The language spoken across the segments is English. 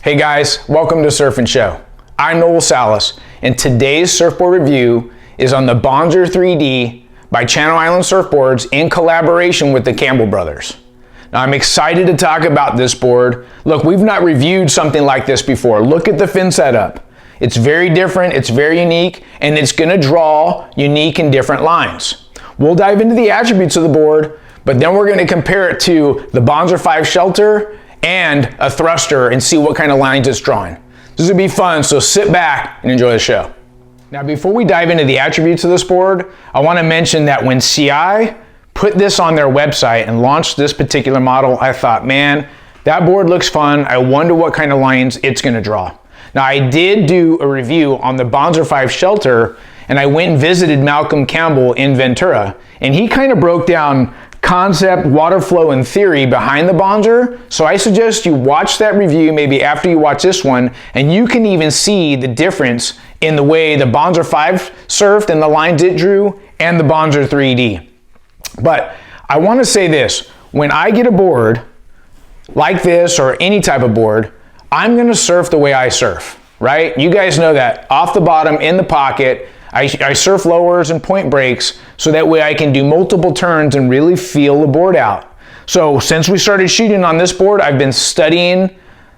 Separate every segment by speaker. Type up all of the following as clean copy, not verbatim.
Speaker 1: Hey guys, welcome to Surf and Show. I'm Noel Salas, and today's surfboard review is on the Bonzer 3D by Channel Island Surfboards in collaboration with the Campbell Brothers. Now I'm excited to talk about this board. Look, we've not reviewed something like this before. Look at the fin setup. It's very different, it's very unique, and it's gonna draw unique and different lines. We'll dive into the attributes of the board, but then we're gonna compare it to the Bonzer 5 Shelter and a thruster and see what kind of lines it's drawing. This will be fun, so sit back and enjoy the show. Now before we dive into the attributes of this board, I want to mention that when CI put this on their website and launched this particular model, I thought, man, that board looks fun. I wonder what kind of lines it's going to draw. Now I did do a review on the Bonzer 5 Shelter, and I went and visited Malcolm Campbell in Ventura, and he kind of broke down concept, water flow, and theory behind the Bonzer. So I suggest you watch that review maybe after you watch this one, and you can even see the difference in the way the Bonzer 5 surfed and the lines it drew and the Bonzer 3D. But I want to say this, when I get a board like this or any type of board, I'm going to surf the way I surf, right? You guys know that. Off the bottom, in the pocket, I surf lowers and point breaks so that way I can do multiple turns and really feel the board out. So since we started shooting on this board, I've been studying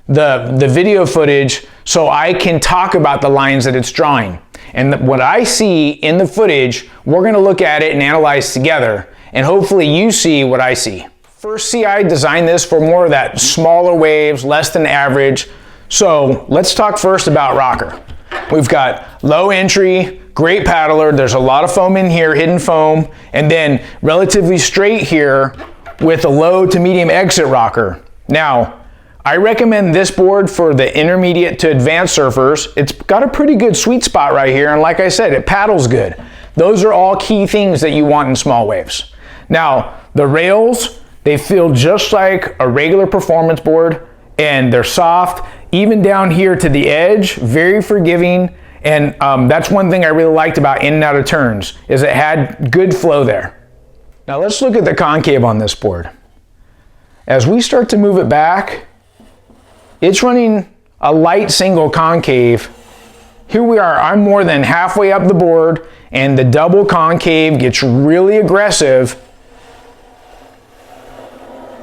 Speaker 1: the video footage so I can talk about the lines that it's drawing. And what I see in the footage, we're gonna look at it and analyze together, and hopefully you see what I see. First, CI designed this for more of that smaller waves, less than average. So let's talk first about rocker. We've got low entry, great paddler, there's a lot of foam in here, hidden foam, and then relatively straight here with a low to medium exit rocker. Now, I recommend this board for the intermediate to advanced surfers. It's got a pretty good sweet spot right here, and like I said, it paddles good. Those are all key things that you want in small waves. Now, the rails, they feel just like a regular performance board, and they're soft, even down here to the edge, very forgiving. And that's one thing I really liked about in and out of turns, is it had good flow there. Now let's look at the concave on this board. As we start to move it back, it's running a light single concave. Here we are, I'm more than halfway up the board, and the double concave gets really aggressive.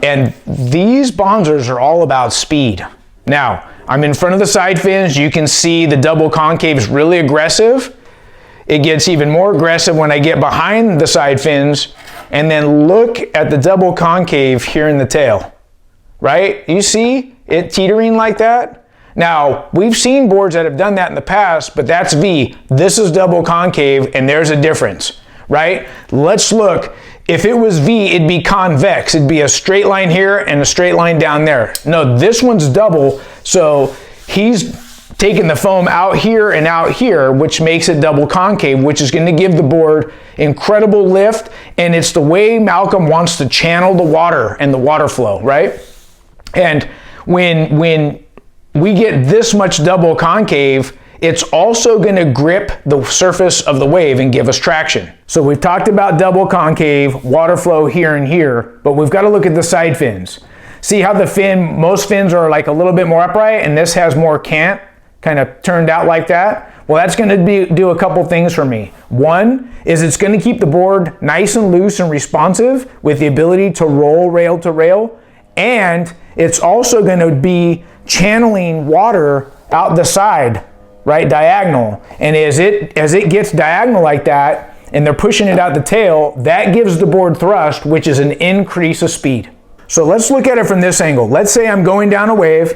Speaker 1: And these Bonzers are all about speed. Now, I'm in front of the side fins. You can see the double concave is really aggressive. It gets even more aggressive when I get behind the side fins. And then look at the double concave here in the tail, right? You see it teetering like that? Now, we've seen boards that have done that in the past, but that's V. This is double concave, and there's a difference, right? Let's look. If it was V, it'd be convex. It'd be a straight line here and a straight line down there. No, this one's double, so he's taking the foam out here and out here, which makes it double concave, which is going to give the board incredible lift, and it's the way Malcolm wants to channel the water and the water flow, right? And when we get this much double concave, it's also going to grip the surface of the wave and give us traction. So we've talked about double concave, water flow here and here, but we've got to look at the side fins. See how the fin, most fins are like a little bit more upright, and this has more cant, kind of turned out like that. Well, that's going to do a couple things for me. One is it's going to keep the board nice and loose and responsive with the ability to roll rail to rail, and it's also going to be channeling water out the side, right, diagonal. And as it gets diagonal like that, and they're pushing it out the tail, that gives the board thrust, which is an increase of speed. So let's look at it from this angle. Let's say I'm going down a wave,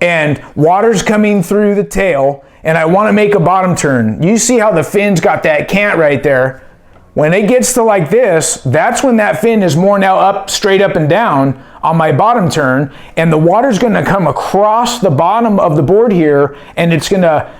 Speaker 1: and water's coming through the tail, and I want to make a bottom turn. You see how the fin's got that cant right there. When it gets to like this, that's when that fin is more now up, straight up and down on my bottom turn, and the water's going to come across the bottom of the board here, and it's going to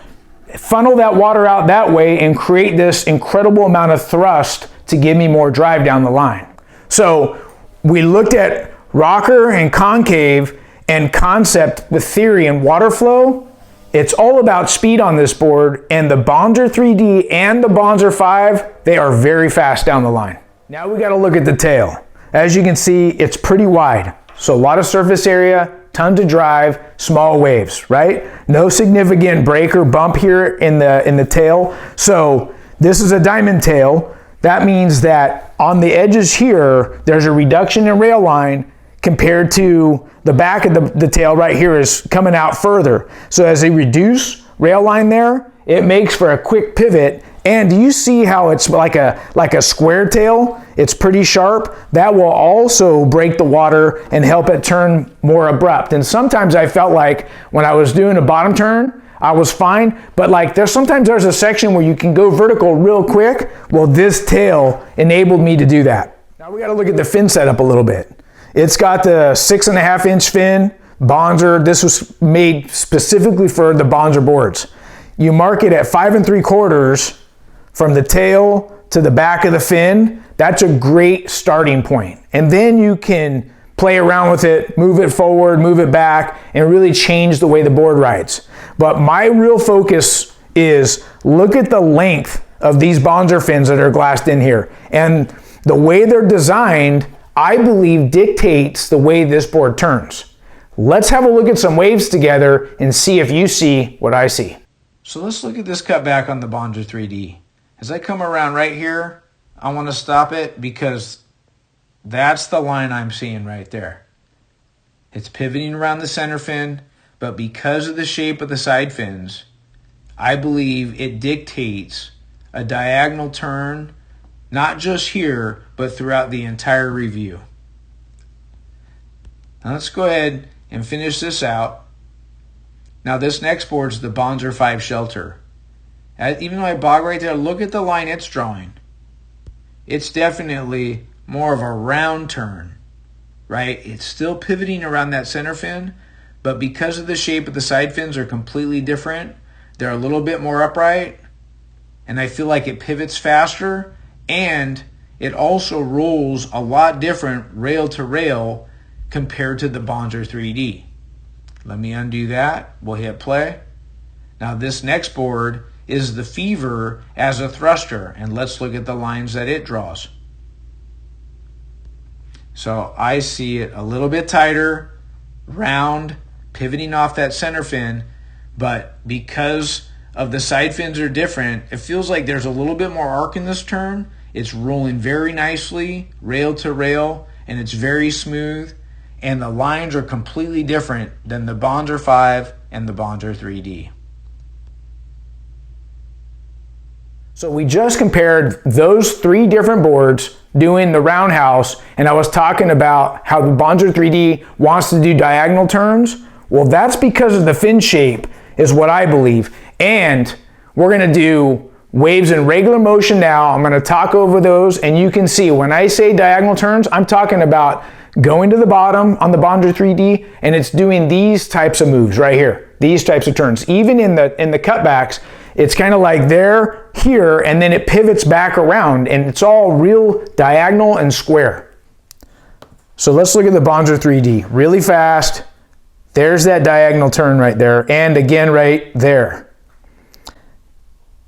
Speaker 1: funnel that water out that way and create this incredible amount of thrust to give me more drive down the line. So we looked at rocker and concave and concept with theory and water flow. It's all about speed on this board, and the Bonzer 3D and the Bonzer 5, they are very fast down the line. Now we got to look at the tail. As you can see, it's pretty wide. So a lot of surface area, tons of drive, small waves, right? No significant break or bump here in the tail. So this is a diamond tail. That means that on the edges here, there's a reduction in rail line compared to the back of the tail right here is coming out further. So as they reduce rail line there, it makes for a quick pivot. And do you see how it's like a square tail? It's pretty sharp. That will also break the water and help it turn more abrupt. And sometimes I felt like when I was doing a bottom turn, I was fine, but like sometimes there's a section where you can go vertical real quick. Well, this tail enabled me to do that. Now we got to look at the fin setup a little bit. It's got the 6.5-inch fin, Bonzer. This was made specifically for the Bonzer boards. You mark it at 5 3/4 from the tail to the back of the fin. That's a great starting point. And then you can play around with it, move it forward, move it back, and really change the way the board rides. But my real focus is look at the length of these Bonzer fins that are glassed in here. And the way they're designed, I believe, dictates the way this board turns. Let's have a look at some waves together and see if you see what I see. So let's look at this cutback on the Bonzer 3D. As I come around right here, I want to stop it because that's the line I'm seeing right there. It's pivoting around the center fin, but because of the shape of the side fins, I believe it dictates a diagonal turn, not just here, but throughout the entire review. Now let's go ahead and finish this out. Now this next board is the Bonzer 5 Shelter. Even though I bog right there, look at the line it's drawing. It's definitely more of a round turn, right? It's still pivoting around that center fin, but because of the shape of the side fins are completely different, they're a little bit more upright, and I feel like it pivots faster, and it also rolls a lot different rail to rail compared to the Bonzer 3D. Let me undo that. We'll hit play. Now this next board is the Fever as a thruster, and let's look at the lines that it draws. So I see it a little bit tighter, round, pivoting off that center fin, but because of the side fins are different, it feels like there's a little bit more arc in this turn. It's rolling very nicely, rail to rail, and it's very smooth, and the lines are completely different than the Bonzer 5 and the Bonzer 3D. So we just compared those three different boards doing the roundhouse, and I was talking about how the Bonzer 3D wants to do diagonal turns. Well, that's because of the fin shape is what I believe. And we're gonna do waves in regular motion now. I'm gonna talk over those, and you can see when I say diagonal turns, I'm talking about going to the bottom on the Bonzer 3D, and it's doing these types of moves right here, these types of turns. Even in the cutbacks, it's kind of like there, here, and then it pivots back around, and it's all real diagonal and square. So let's look at the Bonzer 3D really fast. There's that diagonal turn right there, and again right there.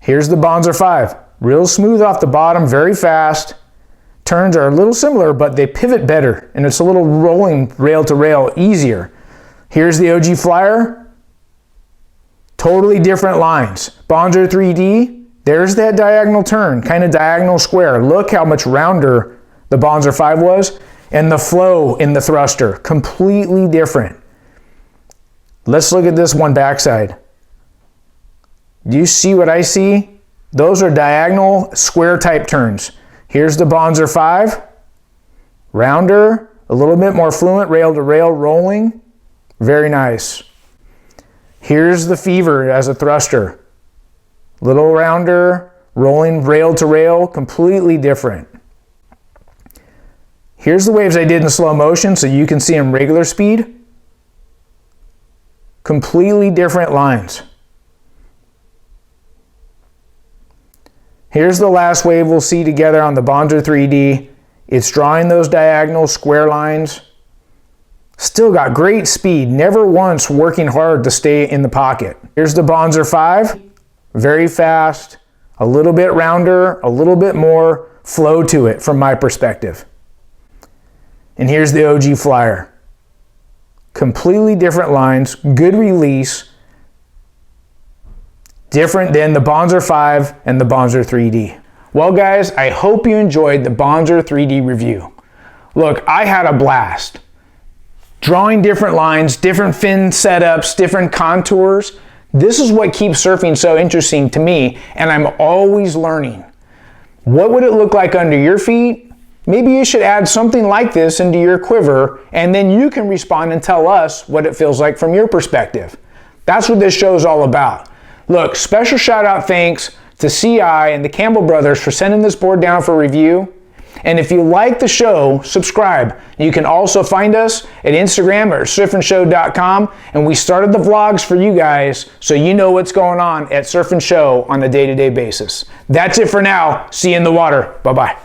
Speaker 1: Here's the Bonzer 5. Real smooth off the bottom, very fast. Turns are a little similar, but they pivot better, and it's a little rolling rail to rail easier. Here's the OG Flyer. Totally different lines. Bonzer 3D, there's that diagonal turn, kind of diagonal square. Look how much rounder the Bonzer 5 was, and the flow in the thruster, completely different. Let's look at this one backside. Do you see what I see? Those are diagonal square type turns. Here's the Bonzer 5, rounder, a little bit more fluent, rail to rail rolling, very nice. Here's the Fever as a thruster, little rounder, rolling rail to rail, completely different. Here's the waves I did in slow motion so you can see them regular speed. Completely different lines. Here's the last wave we'll see together on the Bonzer 3D. It's drawing those diagonal square lines. Still got great speed, never once working hard to stay in the pocket. Here's the Bonzer 5, very fast, a little bit rounder, a little bit more flow to it from my perspective. And here's the OG Flyer. Completely different lines, good release, different than the Bonzer 5 and the Bonzer 3D. Well guys, I hope you enjoyed the Bonzer 3D review. Look, I had a blast. Drawing different lines, different fin setups, different contours. This is what keeps surfing so interesting to me, and I'm always learning. What would it look like under your feet? Maybe you should add something like this into your quiver, and then you can respond and tell us what it feels like from your perspective. That's what this show is all about. Look, special shout out thanks to CI and the Campbell Brothers for sending this board down for review. And if you like the show, subscribe. You can also find us at Instagram or surfandshow.com, and we started the vlogs for you guys so you know what's going on at Surf and Show on a day-to-day basis. That's it for now. See you in the water. Bye-bye.